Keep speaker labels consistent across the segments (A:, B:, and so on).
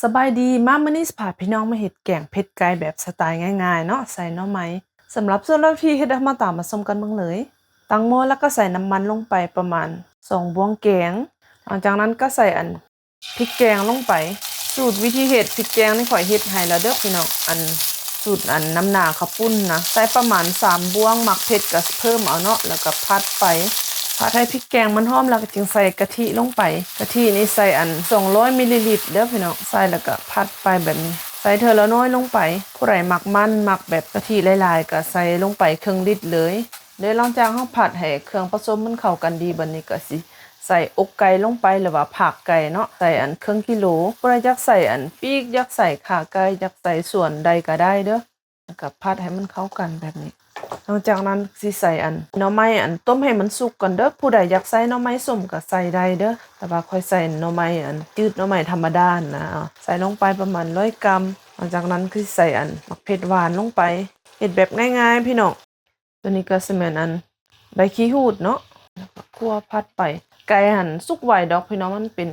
A: สบายดีมามื้อนี้สิพาพี่น้องมาเฮ็ดแกงเผ็ดไก่แบบสไตล์ง่ายๆเนาะใส่หน่อไม้สำหรับส่วนวิธีเฮ็ดมาตามมาชมกันเบิ่งเลยตั้งหม้อแล้วก็ใส่น้ำมันลงไปประมาณ2บ้วงแกงหลังจากนั้นก็ใส่พริกแกงลงไปสูตรวิธีเฮ็ดพริกแกงนี่ข่อยเฮ็ดให้แล้วเด้อพี่น้องสูตรน้ำหนาข้าวปุ้นนะใส่ประมาณ3บ้วงมักเผ็ดก็เพิ่มเอาเนาะแล้วก็ผัดไปผัดให้พริกแกงมันหอมแล้วก็จึงใส่กะทิลงไปกะทินี่ใส่200มิลลิลิตรเด้อพี่น้องใส่แล้วก็ผัดไปแบบนี้ใส่เทอละน้อยลงไปผู้ใดมักมันมักแบบกะทิหลายๆก็ใส่ลงไปครึ่งลิตรเลยเดี๋ยวหลังจากเฮาผัดให้เครื่องผสมมันเข้ากันดีบัดนี้ก็สิใส่อกไก่ลงไปหรือว่าผักไก่เนาะใส่ครึ่งกิโลผู้ใดอยากใส่ปีกอยากใส่ขาไก่อยากใส่ส่วนใดก็ได้เด้อแล้วก็ผัดให้มันเข้ากันแบบนี้หลังจากนั้นสิใส่หน่อไม้ต้มให้มันสุกก่อนเด้อผู้ใดอยากใส่หน่อไม้ส้มก็ใส่ได้เด้อแต่ว่าค่อยใส่หน่อไม้จืดหน่อไม้ธรรมดานะใส่ลงไปประมาณ100 กรัมหลังจากนั้นคือใส่มักเผ็ดหวานลงไปเฮ็ดแบบง่ายๆพี่น้องตัวนี้ก็สิแม่นใบขี้หูดเนาะแล้วก็คั่วผัดไปไก่สุกไวดอกพี่น้องมันเป็น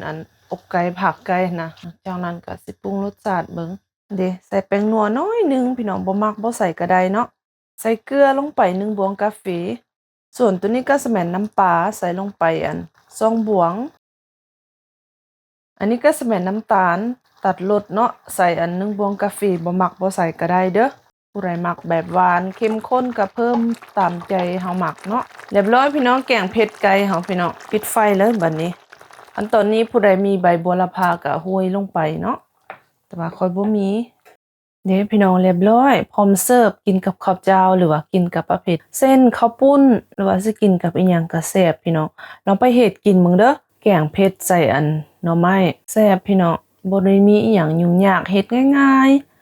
A: อกไก่ผักไก่นะจากนั้นก็สิปรุงรสชาติเบิ่งเด้ใส่แป้งนัวน้อยนึงพี่น้องบ่มักบ่ใส่ก็ได้เนาะใส่เกลือลงไป1บ้วงกาแฟส่วนตัวนี้ก็สิแม่นน้ำปลาใส่ลงไป2บ้วงอันนี้ก็สิแม่นน้ำตาลตัดรสเนาะใส่1บ้วงกาแฟบ่มักบ่ใส่ก็ได้เด้อผู้ใดมักแบบหวานเข้มข้นก็เพิ่มตามใจเฮามักเนาะเรียบร้อยพี่น้องแกงเผ็ดไก่เฮาพี่น้องปิดไฟเลยบัดนี้ตอนนี้ผู้ใดมีใบบัวละพาก็โรยลงไปเนาะแต่ว่าค่อยบ่มีเด้พี่น้องเรียบร้อยพร้อมเสิร์ฟกินกับข้าวเจ้าหรือว่ากินกับประเภทเส้นข้าวปุ้นหรือว่าสิกินกับอีหยังก็แซ่บพี่น้องลองไปเฮ็ดกินเบิ่งเด้อแกงเผ็ดใส่หน่อไม้แซ่บพี่น้องบ่ได้มีอีหยังยุ่งยากเฮ็ดง่ายๆ